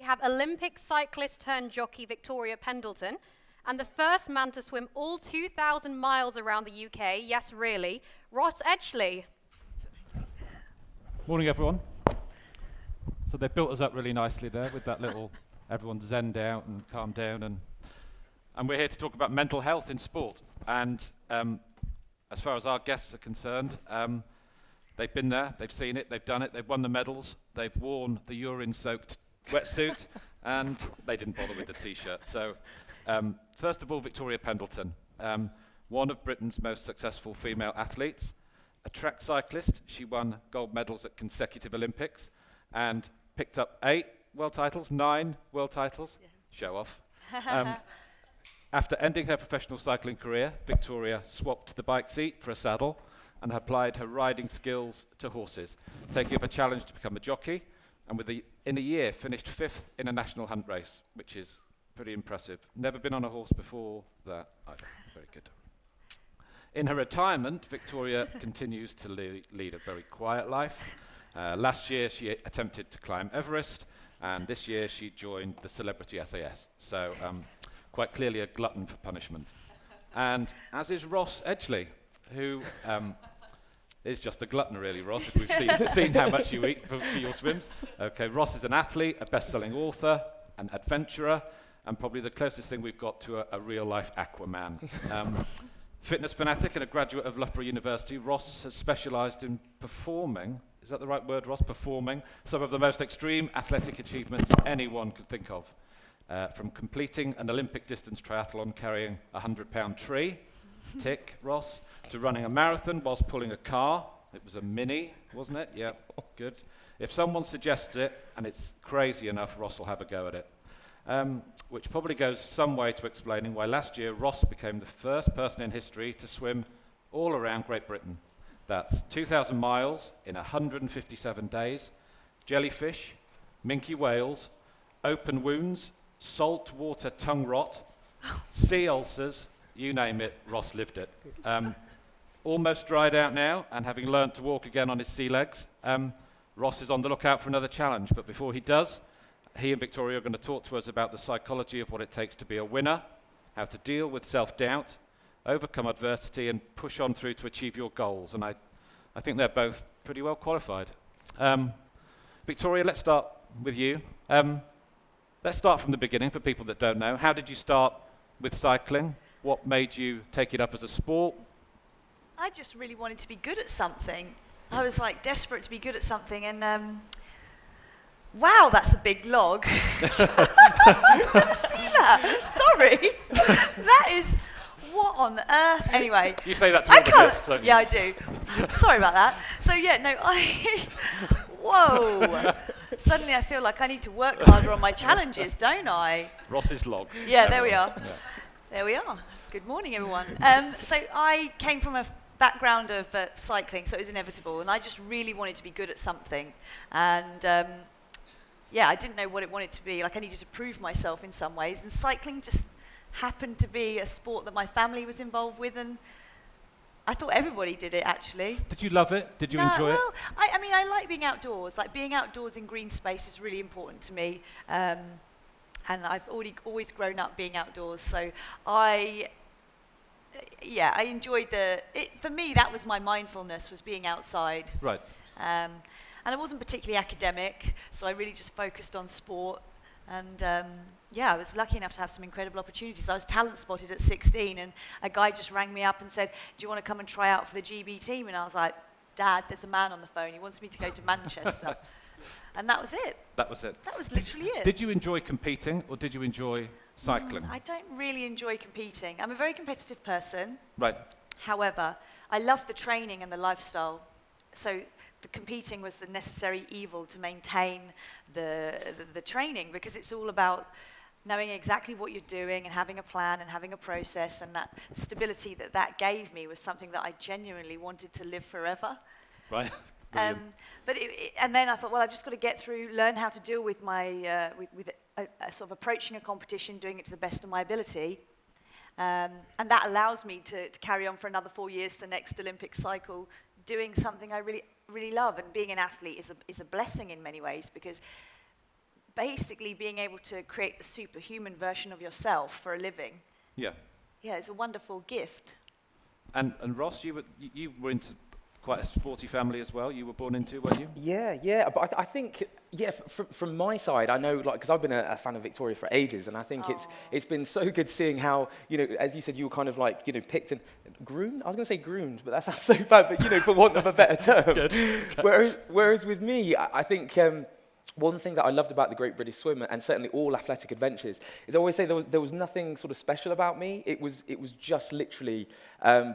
have Olympic cyclist turned jockey Victoria Pendleton, and the first man to swim all 2,000 miles around the UK, yes really, Ross Edgley. Morning everyone. So they built us up really nicely there with that little, everyone zenned out and calmed down, and we're here to talk about mental health in sport. And as far as our guests are concerned, they've been there, they've seen it, they've done it, they've won the medals, they've worn the urine-soaked wetsuit, and they didn't bother with the t-shirt. So first of all, Victoria Pendleton, one of Britain's most successful female athletes, a track cyclist. She won gold medals at consecutive Olympics and picked up 9 world titles. Yeah. Show off. After ending her professional cycling career, Victoria swapped the bike seat for a saddle and applied her riding skills to horses, taking up a challenge to become a jockey, and in a year finished 5th in a national hunt race, which is pretty impressive. Never been on a horse before that. Very good. In her retirement, Victoria continues to lead a very quiet life. Last year she attempted to climb Everest, and this year she joined the celebrity SAS. So quite clearly a glutton for punishment. And as is Ross Edgley, who is just a glutton really, Ross, if we've seen how much you eat for your swims. Okay, Ross is an athlete, a best-selling author, an adventurer, and probably the closest thing we've got to a real-life Aquaman. Fitness fanatic and a graduate of Loughborough University, Ross has specialised in performing, is that the right word, Ross? Performing some of the most extreme athletic achievements anyone could think of. From completing an Olympic distance triathlon carrying a 100-pound tree, tick, Ross, to running a marathon whilst pulling a car. It was a Mini, wasn't it? Yeah, good. If someone suggests it and it's crazy enough, Ross will have a go at it. Which probably goes some way to explaining why last year Ross became the first person in history to swim all around Great Britain. That's 2,000 miles in 157 days, jellyfish, minke whales, open wounds, salt water tongue rot, sea ulcers, you name it, Ross lived it. Almost dried out now, and having learnt to walk again on his sea legs, Ross is on the lookout for another challenge. But before he does, he and Victoria are going to talk to us about the psychology of what it takes to be a winner, how to deal with self-doubt, overcome adversity, and push on through to achieve your goals. And I think they're both pretty well qualified. Victoria, let's start with you. Let's start from the beginning for people that don't know. How did you start with cycling? What made you take it up as a sport? I just really wanted to be good at something. I was like desperate to be good at something, and wow, that's a big log. You've never seen that? Sorry. That is, what on earth? Anyway. You say that to all the guests, don't you? Yeah, I do. Sorry about that. So yeah, no, whoa. Suddenly I feel like I need to work harder on my challenges, don't I? Ross's log. Yeah, there we are. Yeah. There we are. Good morning, everyone. So I came from a background of cycling, so it was inevitable, and I just really wanted to be good at something. And yeah, I didn't know what it wanted to be. Like, I needed to prove myself in some ways, and cycling just happened to be a sport that my family was involved with, and I thought everybody did it, actually. Did you love it? Did you enjoy it? I mean, I like being outdoors. Like, being outdoors in green space is really important to me. And I've always grown up being outdoors, so I enjoyed for me, that was my mindfulness, was being outside. Right. And I wasn't particularly academic, so I really just focused on sport. And I was lucky enough to have some incredible opportunities. I was talent spotted at 16, and a guy just rang me up and said, "Do you want to come and try out for the GB team?" And I was like, "Dad, there's a man on the phone. He wants me to go to Manchester." And that was it. That was it. That was literally it. Did you enjoy competing, or did you enjoy cycling? I don't really enjoy competing. I'm a very competitive person. Right. However, I love the training and the lifestyle. So the competing was the necessary evil to maintain the training, because it's all about knowing exactly what you're doing and having a plan and having a process, and that stability that gave me was something that I genuinely wanted to live forever. Right. And then I thought, well, I've just got to get through, learn how to deal with my with a sort of approaching a competition, doing it to the best of my ability, and that allows me to carry on for another 4 years to the next Olympic cycle, doing something I really love. And being an athlete is a blessing in many ways, because basically being able to create the superhuman version of yourself for a living. Yeah. Yeah, it's a wonderful gift. And Ross, you were into quite a sporty family as well. You were born into, weren't you? Yeah, but I think, from my side, I know, like, because I've been a fan of Victoria for ages, and I think it's been so good seeing how, as you said, you were kind of like, picked and groomed. I was going to say groomed, but that sounds so bad, but, for want of a better term. Good. Whereas with me, I think one thing that I loved about the Great British Swim, and certainly all athletic adventures, is I always say there was nothing sort of special about me. It was just literally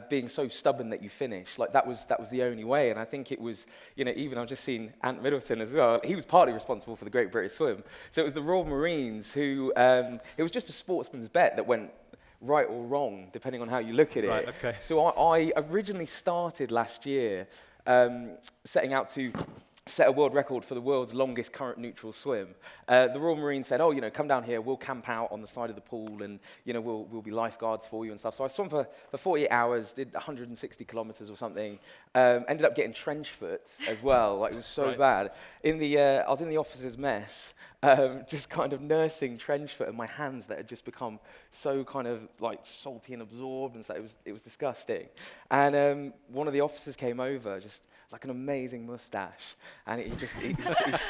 being so stubborn that you finish. Like that was the only way. And I think it was, even I've just seen Ant Middleton as well. He was partly responsible for the Great British Swim. So it was the Royal Marines who, it was just a sportsman's bet that went right or wrong, depending on how you look at it. Right, okay. So I originally started last year setting out to set a world record for the world's longest current neutral swim. The Royal Marines said, come down here, we'll camp out on the side of the pool and, we'll be lifeguards for you and stuff. So I swam for 48 hours, did 160 kilometers or something, ended up getting trench foot as well. Like, it was so bad. I was in the officers' mess, just kind of nursing trench foot, and my hands that had just become so kind of like salty and absorbed, and so it was disgusting. And one of the officers came over, just like an amazing mustache, and he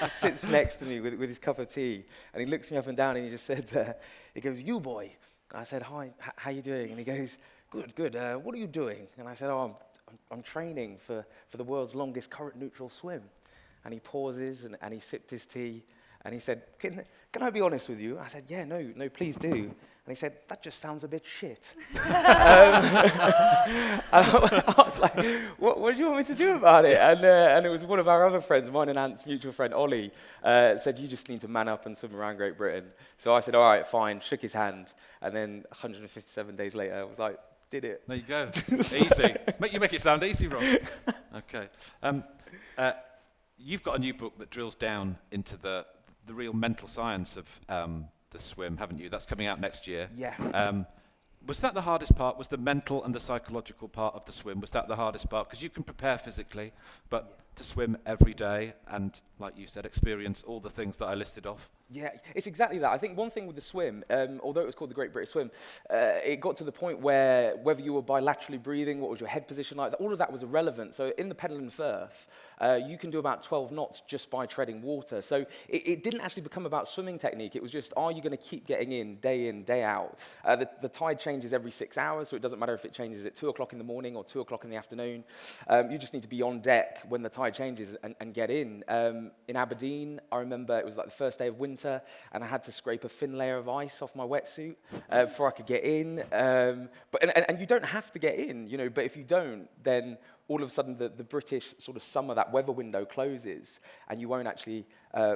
sits next to me with his cup of tea, and he looks me up and down, and he just said, he goes, "You boy." I said, "Hi, how you doing?" And he goes, Good. What are you doing?" And I said, "Oh, I'm training for the world's longest current neutral swim." And he pauses, and he sipped his tea, and he said, Can I be honest with you?" I said, "Yeah, no, please do." And he said, "That just sounds a bit shit." I was like, what do you want me to do about it? And it was one of our other friends, mine and Ant's mutual friend, Ollie, said, "You just need to man up and swim around Great Britain." So I said, "All right, fine," shook his hand. And then 157 days later, I was like, did it. There you go. Easy. You make it sound easy, Ross. Okay. You've got a new book that drills down into the real mental science of the swim, haven't you? That's coming out next year. Yeah. Was that the hardest part? Was the mental and the psychological part of the swim, was that the hardest part? Because you can prepare physically, but to swim every day and, like you said, experience all the things that I listed off. Yeah, it's exactly that. I think one thing with the swim, although it was called the Great British Swim, it got to the point where whether you were bilaterally breathing, what was your head position like, all of that was irrelevant. So in the Penland Firth, you can do about 12 knots just by treading water. So it didn't actually become about swimming technique. It was just, are you going to keep getting in, day out? The tide changes every 6 hours, so it doesn't matter if it changes at 2 o'clock in the morning or 2 o'clock in the afternoon. You just need to be on deck when the tide changes and get in. In Aberdeen, I remember it was like the first day of winter, and I had to scrape a thin layer of ice off my wetsuit before I could get in. But you don't have to get in, but if you don't, then all of a sudden the British sort of summer, that weather window closes, and you won't actually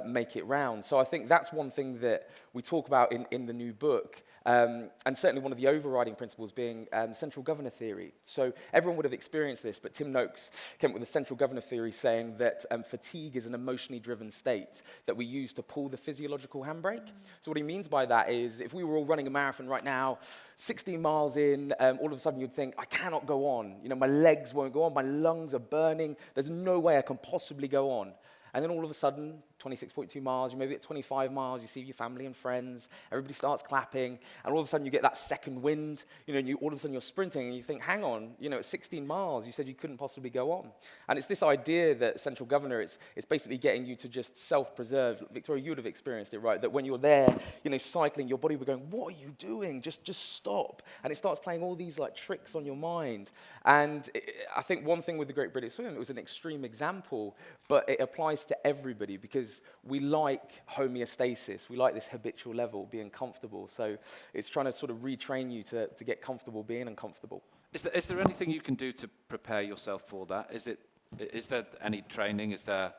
make it round. So I think that's one thing that we talk about in the new book, and certainly one of the overriding principles being central governor theory. So everyone would have experienced this, but Tim Noakes came up with the central governor theory saying that fatigue is an emotionally driven state that we use to pull the physiological handbrake. So what he means by that is if we were all running a marathon right now, 16 miles in, all of a sudden you'd think, I cannot go on. My legs won't go on, my lungs are burning, there's no way I can possibly go on. And then all of a sudden, 26.2 miles, you maybe at 25 miles, you see your family and friends, everybody starts clapping, and all of a sudden you get that second wind, and all of a sudden you're sprinting, and you think, hang on, at 16 miles, you said you couldn't possibly go on. And it's this idea that central governor, it's basically getting you to just self-preserve. Victoria, you would have experienced it, right? That when you're there, cycling, your body would be going, what are you doing? Just stop. And it starts playing all these like tricks on your mind. And I think one thing with the Great British Swim, it was an extreme example, but it applies to everybody because we like homeostasis. We like this habitual level, being comfortable. So it's trying to sort of retrain you to get comfortable being uncomfortable. Is there anything you can do to prepare yourself for that? Is there any training? Is there...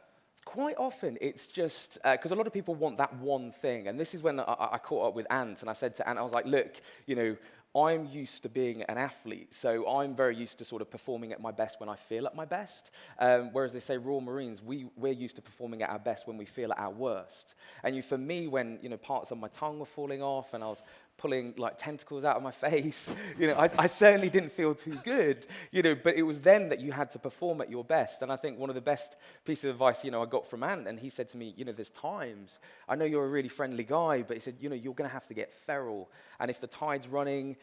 Quite often, it's just, because a lot of people want that one thing. And this is when I caught up with Ant, and I said to Ant, I was like, look, I'm used to being an athlete, so I'm very used to sort of performing at my best when I feel at my best. Whereas they say Royal Marines, we're used to performing at our best when we feel at our worst. And for me, when parts of my tongue were falling off and I was pulling like tentacles out of my face. I certainly didn't feel too good, but it was then that you had to perform at your best. And I think one of the best pieces of advice, I got from Ant, and he said to me, there's times, I know you're a really friendly guy, but he said, you're going to have to get feral. And if the tide's running,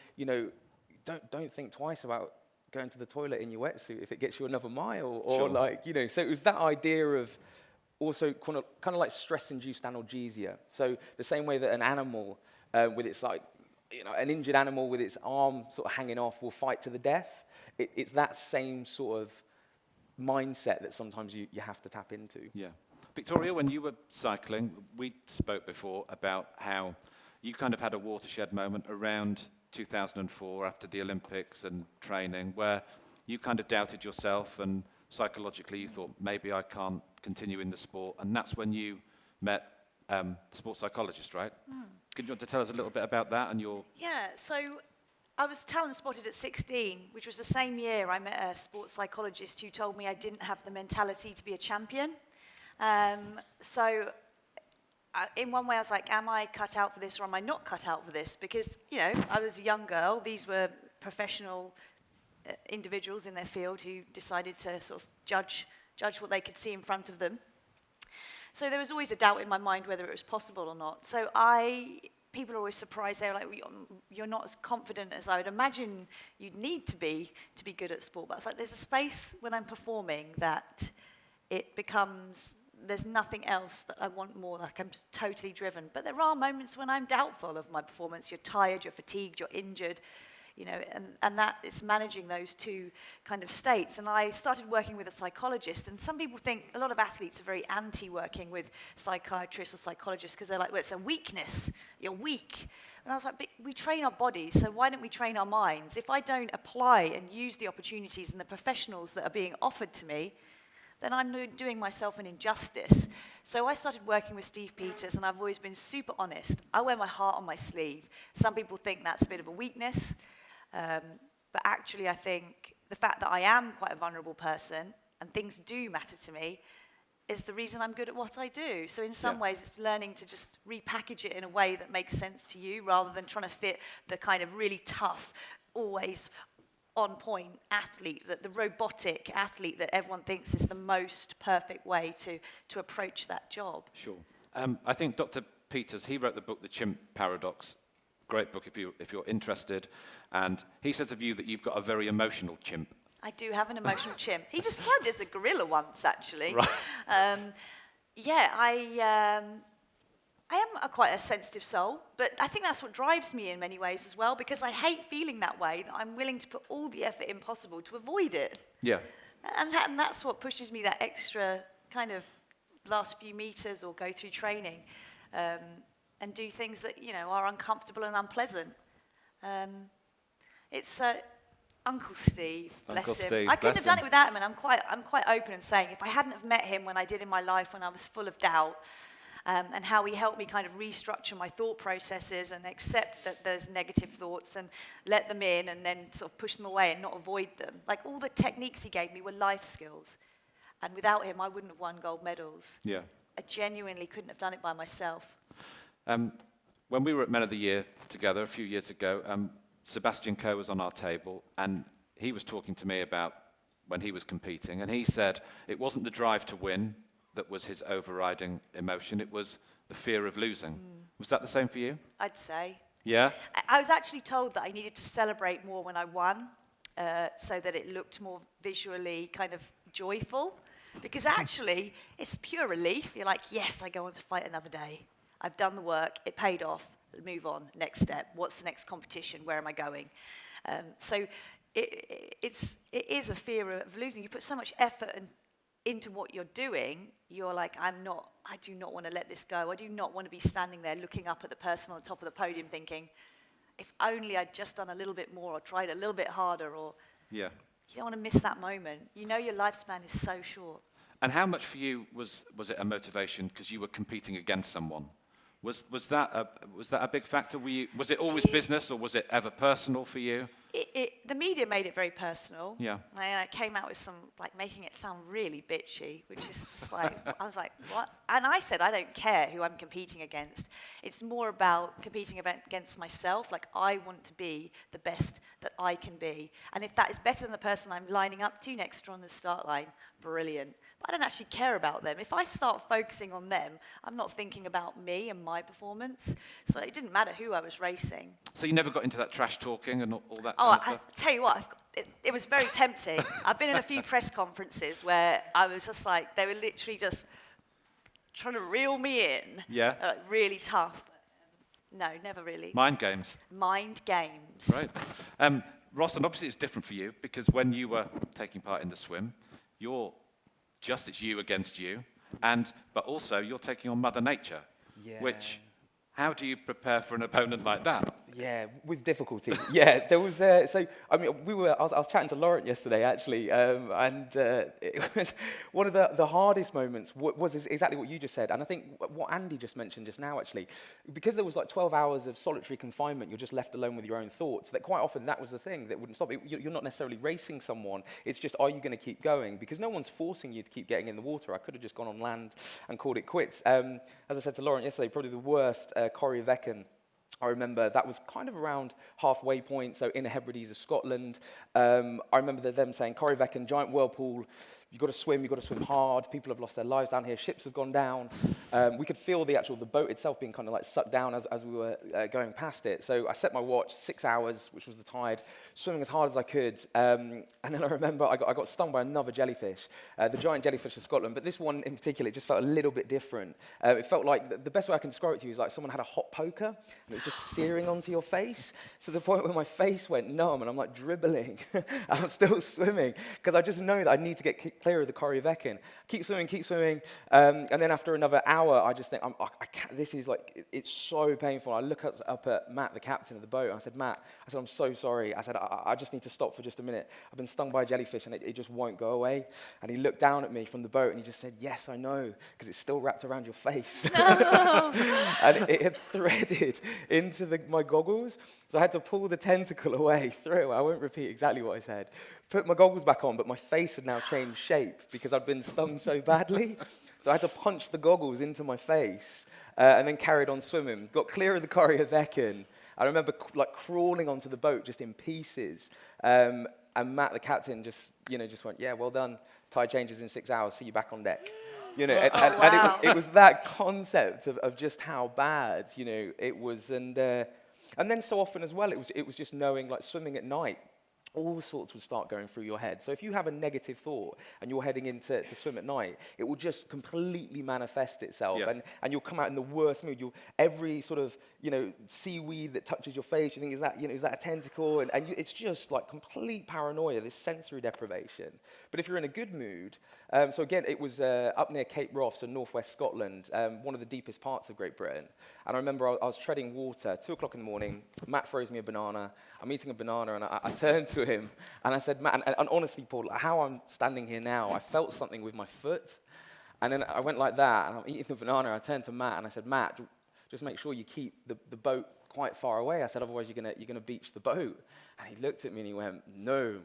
don't think twice about going to the toilet in your wetsuit if it gets you another mile, or Sure. So it was that idea of also kind of like stress-induced analgesia. So the same way that an animal with its an injured animal with its arm sort of hanging off will fight to the death. It's that same sort of mindset that sometimes you have to tap into. Yeah. Victoria, when you were cycling, we spoke before about how you kind of had a watershed moment around 2004 after the Olympics and training where you kind of doubted yourself and psychologically you thought, maybe I can't continue in the sport. And that's when you met the sports psychologist, right? Could you want to tell us a little bit about that and your... Yeah, so I was talent spotted at 16, which was the same year I met a sports psychologist who told me I didn't have the mentality to be a champion. In one way I was like, am I cut out for this or am I not cut out for this? Because, I was a young girl. These were professional individuals in their field who decided to sort of judge what they could see in front of them. So there was always a doubt in my mind whether it was possible or not. So people are always surprised. They're like, you're not as confident as I would imagine you'd need to be good at sport. But it's like there's a space when I'm performing that it becomes, there's nothing else that I want more, like I'm totally driven. But there are moments when I'm doubtful of my performance. You're tired, you're fatigued, you're injured. And that it's managing those two kind of states. And I started working with a psychologist, and some people think, a lot of athletes are very anti-working with psychiatrists or psychologists because they're like, well, it's a weakness, you're weak. And I was like, but we train our bodies, so why don't we train our minds? If I don't apply and use the opportunities and the professionals that are being offered to me, then I'm doing myself an injustice. So I started working with Steve Peters, and I've always been super honest. I wear my heart on my sleeve. Some people think that's a bit of a weakness. But actually, I think the fact that I am quite a vulnerable person and things do matter to me is the reason I'm good at what I do. So in some ways, it's learning to just repackage it in a way that makes sense to you rather than trying to fit the kind of really tough, always on-point athlete, the robotic athlete that everyone thinks is the most perfect way to approach that job. Sure. I think Dr. Peters, he wrote the book, The Chimp Paradox. Great book if you're interested. And he says of you that you've got a very emotional chimp. I do have an emotional chimp. He described it as a gorilla once, actually. Right. I am quite a sensitive soul, but I think that's what drives me in many ways as well, because I hate feeling that way, that I'm willing to put all the effort in possible to avoid it. Yeah. And that's what pushes me that extra kind of last few meters or go through training. And do things that, are uncomfortable and unpleasant. It's Uncle Steve, bless him. Steve, I couldn't bless have done him. it without him, and I'm quite open in saying if I hadn't have met him when I did in my life when I was full of doubt, and how he helped me kind of restructure my thought processes and accept that there's negative thoughts and let them in and then sort of push them away and not avoid them. Like all the techniques he gave me were life skills, and without him I wouldn't have won gold medals. Yeah. I genuinely couldn't have done it by myself. When we were at Men of the Year together a few years ago, Sebastian Coe was on our table, and he was talking to me about when he was competing, and he said it wasn't the drive to win that was his overriding emotion, it was the fear of losing. Was that the same for you? I'd say. Yeah? I was actually told that I needed to celebrate more when I won, so that it looked more visually kind of joyful, because actually it's pure relief. You're like, yes, I go on to fight another day. I've done the work, it paid off, move on, next step, what's the next competition, where am I going? So it is a fear of losing. You put so much effort into what you're doing, you're like, I do not want to let this go. I do not want to be standing there looking up at the person on the top of the podium thinking, if only I'd just done a little bit more or tried a little bit harder, or Yeah. you don't want to miss that moment. Your lifespan is so short. And how much for you was it a motivation because you were competing against someone? Was that a big factor? Was it always business or was it ever personal for you? the media made it very personal. Yeah. And it came out with some, like, making it sound really bitchy, which is just like, I was like, what? And I said, I don't care who I'm competing against. It's more about competing against myself. Like, I want to be the best that I can be. And if that is better than the person I'm lining up to next on the start line, brilliant. But I don't actually care about them. If I start focusing on them, I'm not thinking about me and my performance. So it didn't matter who I was racing. So you never got into that trash talking and all that Oh, kind of I stuff? tell you what, it was very tempting. I've been in a few press conferences where I was just like, they were literally just trying to reel me in. Yeah. Really tough. But, no, never really. Mind games. Mind games. Right. Ross, and obviously it's different for you because when you were taking part in the swim, it's you against you, but also you're taking on Mother Nature, which, how do you prepare for an opponent like that? Yeah, with difficulty. Yeah, there was. I was chatting to Laurent yesterday, actually, and it was one of the hardest moments was exactly what you just said, and I think what Andy just mentioned just now, actually, because there was like 12 hours of solitary confinement, you're just left alone with your own thoughts. That quite often that was the thing that wouldn't stop. You're not necessarily racing someone. It's just, are you going to keep going? Because no one's forcing you to keep getting in the water. I could have just gone on land and called it quits. As I said to Laurent yesterday, probably the worst Corrie I remember that was kind of around halfway point, so in the Hebrides of Scotland. I remember them saying, Corrie, giant whirlpool, you've got to swim hard, people have lost their lives down here, ships have gone down. We could feel the boat itself being kind of like sucked down as we were going past it. So I set my watch, 6 hours, which was the tide, swimming as hard as I could. And then I remember I got stung by another jellyfish, the giant jellyfish of Scotland, but this one in particular, it just felt a little bit different. It felt like, the best way I can describe it to you is like someone had a hot poker, and it was just searing onto your face, to the point where my face went numb, and I'm like dribbling. I'm still swimming, because I just know that I need to get clear of the Corrie. Keep swimming, and then after another hour, I just think, I can't, this is like, it's so painful. I look up at Matt, the captain of the boat, and I said, Matt, I'm so sorry. I said, I just need to stop for just a minute. I've been stung by a jellyfish, and it just won't go away. And he looked down at me from the boat, and he just said, yes, I know, because it's still wrapped around your face. And it had threaded into my goggles, so I had to pull the tentacle away through. I won't repeat exactly what I said. Put my goggles back on, but my face had now changed shape because I'd been stung so badly. So I had to punch the goggles into my face and then carried on swimming. Got clear of the Corrie. I remember crawling onto the boat just in pieces. And Matt, the captain, just went, yeah, well done. Tide changes in 6 hours. See you back on deck. And it was that concept of just how bad, it was. And then so often as well, it was just knowing, like, swimming at night, all sorts would start going through your head. So if you have a negative thought and you're heading in to swim at night, it will just completely manifest itself. Yeah. And you'll come out in the worst mood. Every sort of, seaweed that touches your face, you think, is that a tentacle? And it's just like complete paranoia, this sensory deprivation. But if you're in a good mood, so again, it was up near Cape Wrath, so northwest Scotland, one of the deepest parts of Great Britain. And I remember I was treading water, 2 o'clock in the morning. Matt throws me a banana. I'm eating a banana, and I turned to him, and I said, Matt, and honestly, Paul, how I'm standing here now, I felt something with my foot. And then I went like that, and I'm eating the banana. I turned to Matt, and I said, Matt, just make sure you keep the boat quite far away. I said, otherwise you're gonna beach the boat. And he looked at me, and he went, no.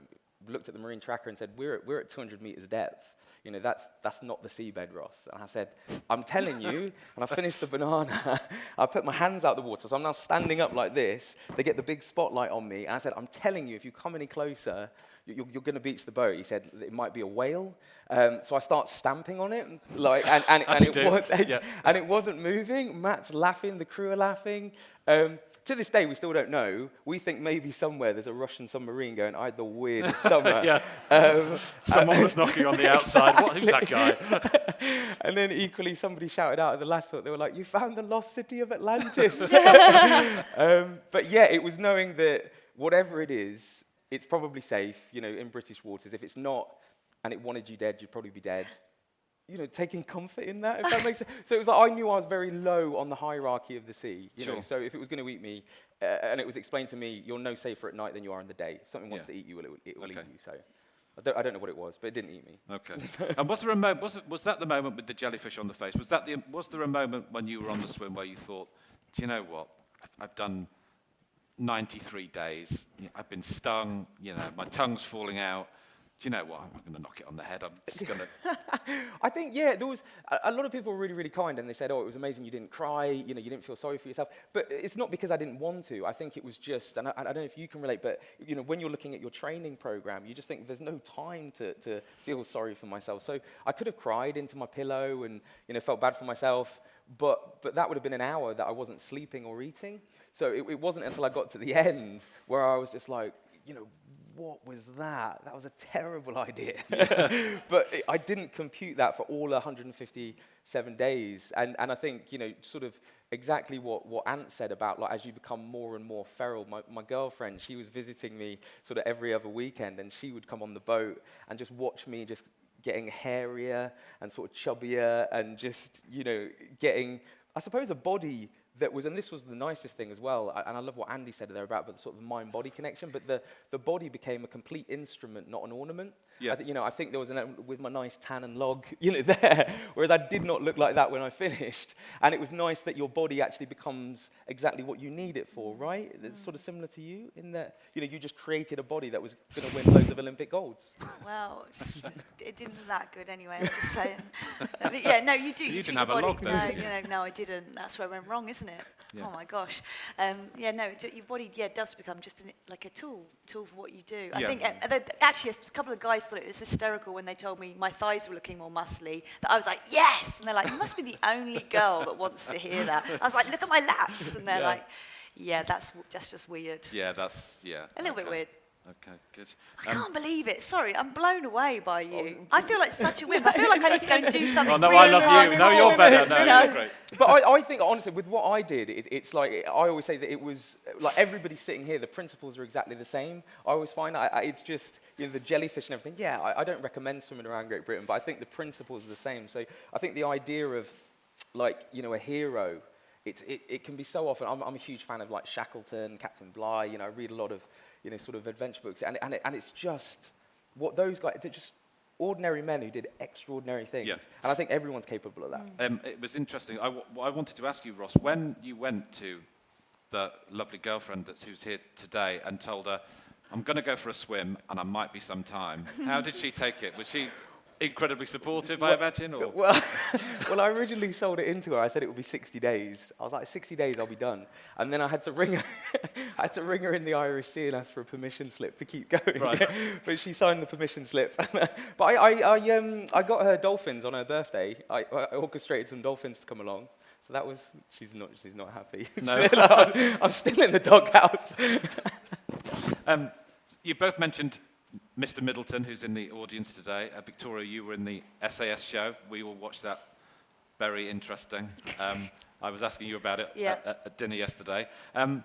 Looked at the marine tracker and said, we're at 200 meters depth. That's not the seabed, Ross. And I said, I'm telling you. And I finished the banana. I put my hands out the water, so I'm now standing up like this. They get the big spotlight on me. And I said, I'm telling you, if you come any closer, you're going to beach the boat. He said, it might be a whale. So I start stamping on it, and it wasn't moving. Matt's laughing, the crew are laughing. To this day, we still don't know. We think maybe somewhere there's a Russian submarine going, I had the weirdest summer. Yeah. Someone was knocking on the outside. Who's that guy? And then equally, somebody shouted out at the last thought, they were like, you found the lost city of Atlantis. But yeah, it was knowing that whatever it is, it's probably safe, in British waters. If it's not, and it wanted you dead, you'd probably be dead. Taking comfort in that, if that makes sense. So it was like I knew I was very low on the hierarchy of the sea. Sure. So if it was going to eat me, and it was explained to me, you're no safer at night than you are in the day. If something wants to eat you, it will eat you. So I don't know what it was, but it didn't eat me. Okay. And was that the moment with the jellyfish on the face? Was there a moment when you were on the swim where you thought, do you know what? I've done 93 days. I've been stung, my tongue's falling out. Do you know what? I'm going to knock it on the head. I'm just going to... I think, there was a lot of people were really, really kind, and they said, it was amazing you didn't cry, you didn't feel sorry for yourself. But it's not because I didn't want to. I think it was just, and I don't know if you can relate, but, when you're looking at your training program, you just think there's no time to feel sorry for myself. So I could have cried into my pillow and, felt bad for myself, but that would have been an hour that I wasn't sleeping or eating. So it wasn't until I got to the end where I was just like, what was that? That was a terrible idea. But I didn't compute that for all 157 days. And I think, sort of exactly what Ant said about, like, as you become more and more feral. My girlfriend, she was visiting me sort of every other weekend, and she would come on the boat and just watch me just getting hairier and sort of chubbier and just, getting, I suppose, a body that was, and this was the nicest thing as well, and I love what Andy said there about the sort of mind-body connection, but the body became a complete instrument, not an ornament. Yeah. I think there was an element with my nice tan and log, there, whereas I did not look like that when I finished. And it was nice that your body actually becomes exactly what you need it for, right? It's sort of similar to you in that, you just created a body that was going to win loads of Olympic golds. Well, it didn't look that good anyway, I'm just saying. But yeah, no, you do. You treat didn't have your a body. log, though, did you? No, I didn't. That's where I went wrong, isn't it? Yeah. Oh my gosh. Your body, does become just like a tool for what you do. I Yeah. think actually a couple of guys thought it was hysterical when they told me my thighs were looking more muscly. That I was like, yes, and they're like, you must be the only girl that wants to hear that. I was like, look at my lats, and they're like, yeah, that's just weird. Yeah, A little bit weird. Okay, good. I can't believe it. Sorry, I'm blown away by you. I feel like such a wimp. I feel like I need to go and do something. Oh, no, really I love you. No, hardcore. you're better. No, you're great. But I think, honestly, with what I did, it's like, I always say that it was, like, everybody sitting here, the principles are exactly the same. I always find it's just, the jellyfish and everything. Yeah, I don't recommend swimming around Great Britain, but I think the principles are the same. So I think the idea of, like, a hero, it can be so often, I'm a huge fan of, like, Shackleton, Captain Bligh, I read a lot of, sort of adventure books, and it's just what those guys, they're just ordinary men who did extraordinary things. Yeah. And I think everyone's capable of that. It was interesting. I wanted to ask you, Ross, when you went to the lovely girlfriend who's here today and told her, I'm going to go for a swim and I might be some time, how did she take it? Was she incredibly supportive, I imagine? Or? Well, I originally sold it into her. I said it would be 60 days. I was like, 60 days, I'll be done. And then I had to ring her. I had to ring her in the Irish Sea and ask for a permission slip to keep going. Right. But she signed the permission slip. But I got her dolphins on her birthday. I orchestrated some dolphins to come along. So that was, she's not happy. No. I'm still in the doghouse. You both mentioned Mr. Middleton, who's in the audience today. Victoria, you were in the SAS show. We all watched that. Very interesting. I was asking you about it at dinner yesterday. And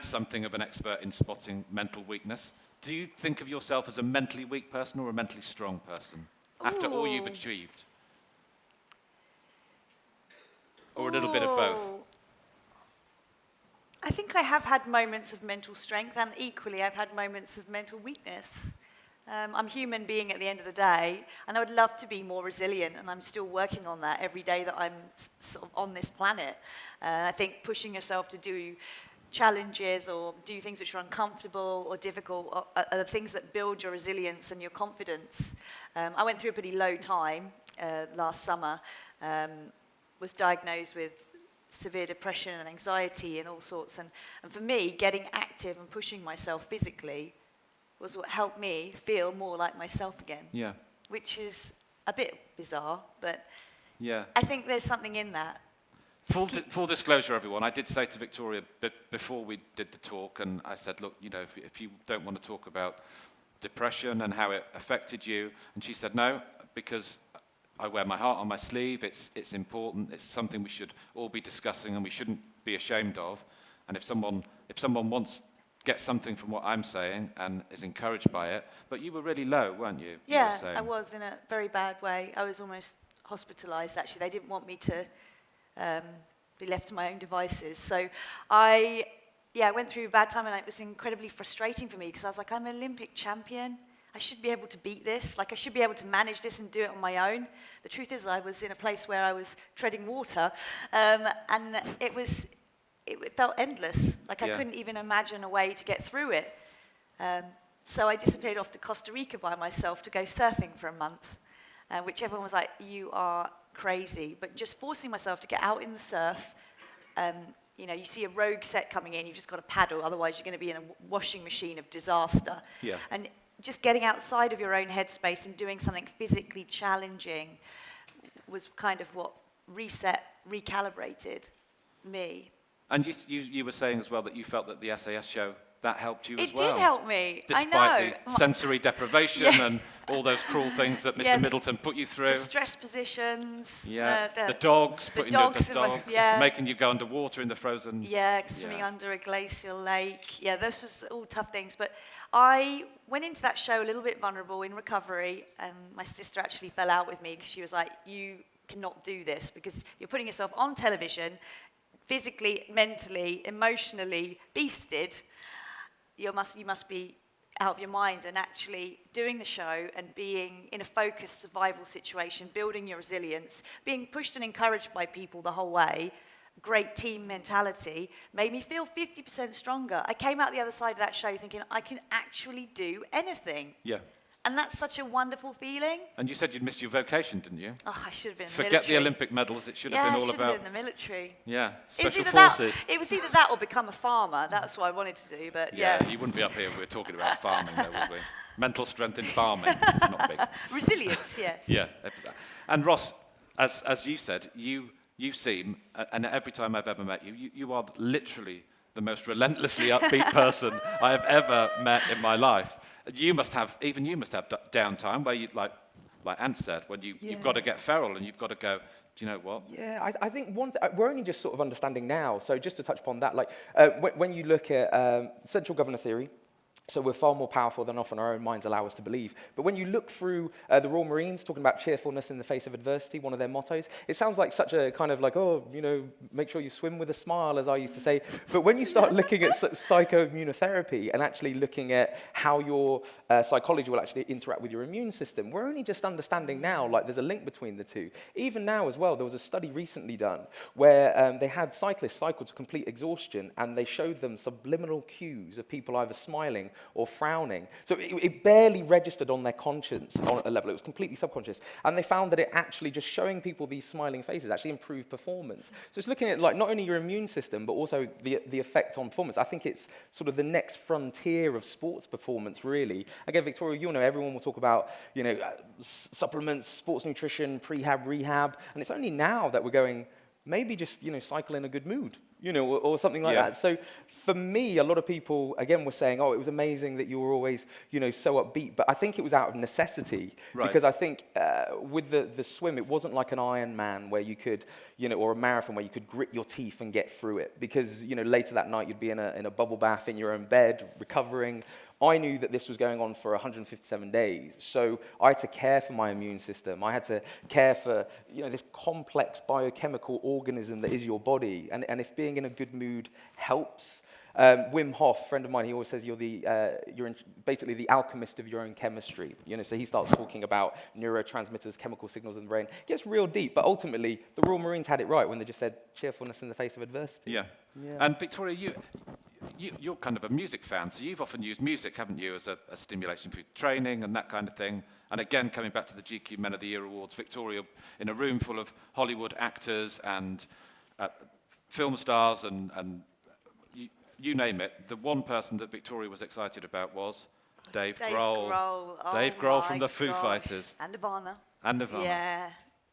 something of an expert in spotting mental weakness. Do you think of yourself as a mentally weak person or a mentally strong person after all you've achieved? Or a little bit of both? I think I have had moments of mental strength, and equally I've had moments of mental weakness. I'm a human being at the end of the day, and I would love to be more resilient, and I'm still working on that every day that I'm sort of on this planet. I think pushing yourself to do challenges or do things which are uncomfortable or difficult are the things that build your resilience and your confidence. I went through a pretty low time last summer, was diagnosed with severe depression and anxiety and all sorts. And for me, getting active and pushing myself physically was what helped me feel more like myself again. Yeah. Which is a bit bizarre, but yeah. I think there's something in that. Full disclosure, everyone, I did say to Victoria before we did the talk, and I said, look, if you don't want to talk about depression and how it affected you, and she said, no, because I wear my heart on my sleeve, it's important, it's something we should all be discussing and we shouldn't be ashamed of. And if someone gets something from what I'm saying and is encouraged by it, but you were really low, weren't you? Yeah, I was in a very bad way. I was almost hospitalised, actually. They didn't want me to be left to my own devices. So I went through a bad time, and it was incredibly frustrating for me because I was like, I'm an Olympic champion. I should be able to beat this. Like, I should be able to manage this and do it on my own. The truth is, I was in a place where I was treading water, and it it felt endless. Like I couldn't even imagine a way to get through it. So I disappeared off to Costa Rica by myself to go surfing for a month, which everyone was like, you are crazy. But just forcing myself to get out in the surf, you know, you see a rogue set coming in, you've just got to paddle, otherwise you're going to be in a washing machine of disaster. Yeah. And just getting outside of your own headspace and doing something physically challenging was kind of what recalibrated me. And you were saying as well that you felt that the SAS show, that helped you as well. It did help me, I know. Despite the sensory deprivation and all those cruel things that Mr. Middleton put you through. The stress positions. The dogs, putting the dogs, making you go underwater in the frozen. Yeah, swimming under a glacial lake. Yeah, those was all tough things. But I went into that show a little bit vulnerable in recovery, and my sister actually fell out with me because she was like, you cannot do this because you're putting yourself on television, physically, mentally, emotionally beasted. You must be out of your mind, and actually doing the show and being in a focused survival situation, building your resilience, being pushed and encouraged by people the whole way, great team mentality, made me feel 50% stronger. I came out the other side of that show thinking, I can actually do anything. Yeah. And that's such a wonderful feeling. And you said you'd missed your vocation, didn't you? Oh, I should have been in the Forget military. the Olympic medals, it should have been all Yeah, I about... should have been in the military. Yeah, It was special either forces. It was either that or become a farmer. That's what I wanted to do, but yeah. You wouldn't be up here if we were talking about farming, though, would we? Mental strength in farming, it's not big. Resilience, yes. Yeah, exactly. And Ross, as you said, you seem, and every time I've ever met you, you are literally the most relentlessly upbeat person I have ever met in my life. You must have downtime where you, like Ant said, when you've got to get feral and you've got to go, do you know what? Yeah, I think we're only just sort of understanding now. So just to touch upon that, like when you look at central governor theory, so we're far more powerful than often our own minds allow us to believe. But when you look through the Royal Marines, talking about cheerfulness in the face of adversity, one of their mottos, it sounds like such a kind of like, oh, you know, make sure you swim with a smile, as I used to say. But when you start looking at psychoimmunotherapy and actually looking at how your psychology will actually interact with your immune system, we're only just understanding now, like there's a link between the two. Even now as well, there was a study recently done where they had cyclists cycle to complete exhaustion, and they showed them subliminal cues of people either smiling or frowning. So it barely registered on their conscience on a level. It was completely subconscious. And they found that it actually just showing people these smiling faces actually improved performance. So it's looking at like not only your immune system, but also the effect on performance. I think it's sort of the next frontier of sports performance, really. Again, Victoria, you'll know everyone will talk about, you know, supplements, sports nutrition, prehab, rehab. And it's only now that we're going, maybe just, you know, cycle in a good mood, you know, or something like that. So for me, a lot of people, again, were saying, oh, it was amazing that you were always, you know, so upbeat. But I think it was out of necessity. Right. Because I think with the swim, it wasn't like an Ironman where you could, you know, or a marathon where you could grit your teeth and get through it. Because, you know, later that night, you'd be in a bubble bath in your own bed, recovering. I knew that this was going on for 157 days, so I had to care for my immune system. I had to care for, you know, this complex biochemical organism that is your body. And if being in a good mood helps, Wim Hof, friend of mine, he always says you're basically the alchemist of your own chemistry. You know, so he starts talking about neurotransmitters, chemical signals in the brain. It gets real deep, but ultimately, the Royal Marines had it right when they just said cheerfulness in the face of adversity. Yeah. And Victoria, you're kind of a music fan, so you've often used music, haven't you, as a stimulation for training and that kind of thing. And again, coming back to the GQ Men of the Year Awards, Victoria, in a room full of Hollywood actors and film stars and you name it, the one person that Victoria was excited about was Dave Grohl. Oh, Dave Grohl from the Foo Fighters. And Nirvana. Yeah,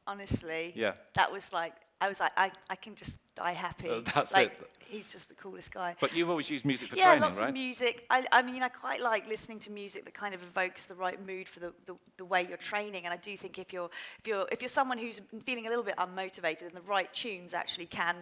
honestly. Yeah. That was like, I was like, I can just die happy. That's like, it. He's just the coolest guy. But you've always used music for training, lots right? of music. I mean, I quite like listening to music that kind of evokes the right mood for the way you're training. And I do think if you're someone who's feeling a little bit unmotivated, then the right tunes actually can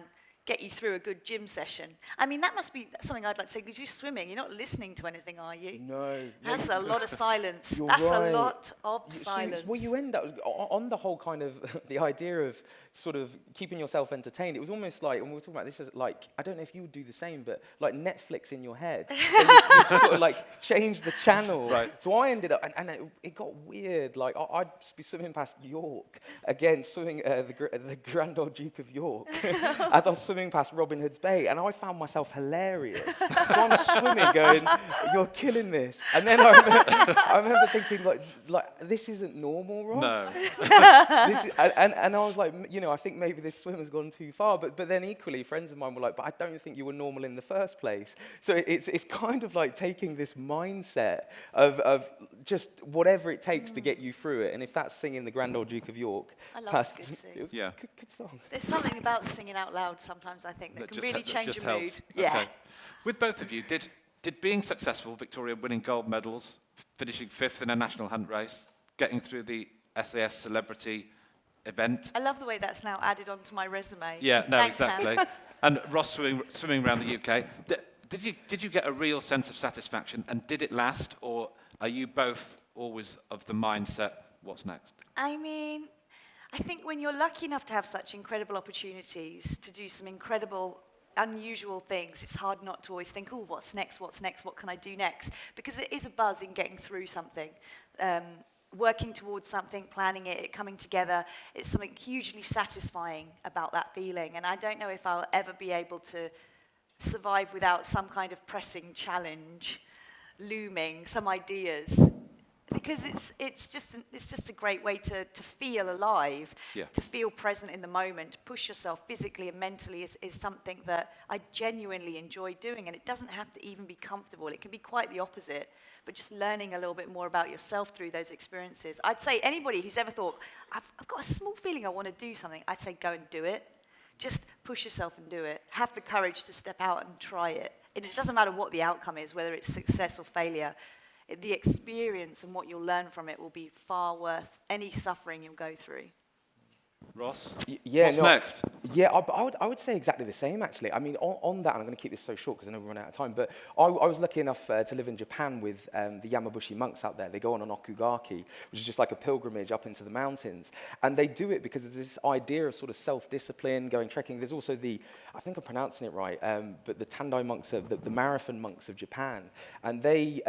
get you through a good gym session. I mean, that must be something I'd like to say, because you're swimming, you're not listening to anything, are you? No. That's a lot of silence. You're That's right. a lot of silence. Well, you end up, on the whole kind of, the idea of sort of keeping yourself entertained, it was almost like, when we were talking about this, as like, I don't know if you would do the same, but like Netflix in your head. you sort of like change the channel. Right. So I ended up, and it got weird. Like, I'd be swimming past York, again, swimming the Grand Old Duke of York, as I was swimming swimming past Robin Hood's Bay, and I found myself hilarious. So I'm swimming, going, "You're killing this." And then I remember thinking, like this isn't normal, Ross. No. And I was like, I think maybe this swim has gone too far. But then equally, friends of mine were like, "But I don't think you were normal in the first place." So it's kind of like taking this mindset of just whatever it takes to get you through it. And if that's singing the Grand Old Duke of York, I love a good sing. it was Yeah. a good song. There's something about singing out loud sometimes, I think, that can really change your mood. Helps. Yeah. Okay. With both of you, did being successful, Victoria winning gold medals, finishing 5th in a national hunt race, getting through the SAS celebrity event? I love the way that's now added onto my resume. Yeah, no, Thanks, Sam. exactly. And Ross swimming around the UK. Did you get a real sense of satisfaction, and did it last, or are you both always of the mindset, what's next? I mean, I think when you're lucky enough to have such incredible opportunities to do some incredible, unusual things, it's hard not to always think, oh, what's next, what can I do next? Because it is a buzz in getting through something. Working towards something, planning it coming together, it's something hugely satisfying about that feeling. And I don't know if I'll ever be able to survive without some kind of pressing challenge looming, some ideas. Because it's just a great way to feel alive, to feel present in the moment, to push yourself physically and mentally is something that I genuinely enjoy doing. And it doesn't have to even be comfortable. It can be quite the opposite. But just learning a little bit more about yourself through those experiences. I'd say anybody who's ever thought, I've got a small feeling I want to do something, I'd say go and do it. Just push yourself and do it. Have the courage to step out and try it. It doesn't matter what the outcome is, whether it's success or failure. The experience and what you'll learn from it will be far worth any suffering you'll go through. Ross? What's next? Yeah, I would say exactly the same, actually. I mean, on that, and I'm going to keep this so short because I know we're running out of time, but I was lucky enough to live in Japan with the Yamabushi monks out there. They go on an okugaki, which is just like a pilgrimage up into the mountains. And they do it because of this idea of sort of self-discipline, going trekking. There's also I think I'm pronouncing it right, but the Tandai monks, the marathon monks of Japan. And they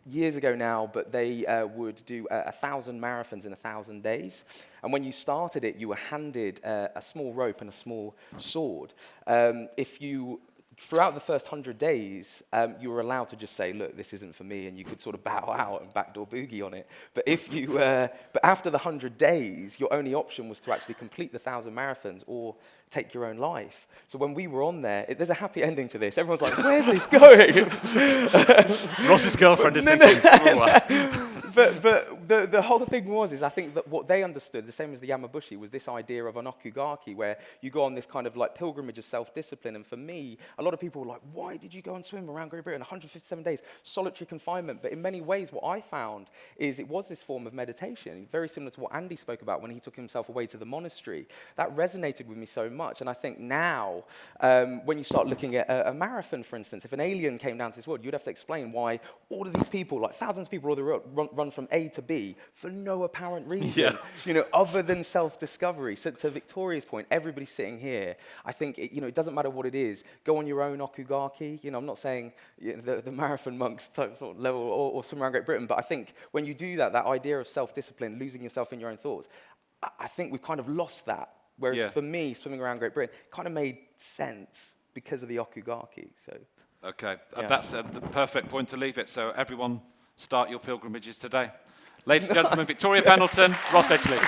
years ago now, but they would do 1,000 marathons in 1,000 days. And when you started it, you were handed a small rope and a small sword. Throughout the first 100 days, you were allowed to just say, look, this isn't for me, and you could sort of bow out and backdoor boogie on it. But but after the 100 days, your only option was to actually complete the 1,000 marathons or take your own life. So when we were on there, there's a happy ending to this. Everyone's like, where's this going? Ross's girlfriend is thinking, But the whole thing is I think that what they understood, the same as the Yamabushi, was this idea of an okugaki, where you go on this kind of like pilgrimage of self-discipline. And for me, a lot of people were like, why did you go and swim around Great Britain 157 days, solitary confinement? But in many ways, what I found is it was this form of meditation, very similar to what Andy spoke about when he took himself away to the monastery. That resonated with me so much. And I think now, when you start looking at a marathon, for instance, if an alien came down to this world, you'd have to explain why all of these people, like thousands of people on the road, run from A to B for no apparent reason, other than self-discovery. So to Victoria's point, everybody sitting here, I think, it doesn't matter what it is. Go on your own okugaki. I'm not saying the marathon monks type of level or swim around Great Britain, but I think when you do that idea of self-discipline, losing yourself in your own thoughts, I think we've kind of lost that. Whereas for me, swimming around Great Britain kind of made sense because of the okugaki. So. Okay, that's the perfect point to leave it. So everyone, start your pilgrimages today. Ladies and gentlemen, Victoria Pendleton, Ross Edgley.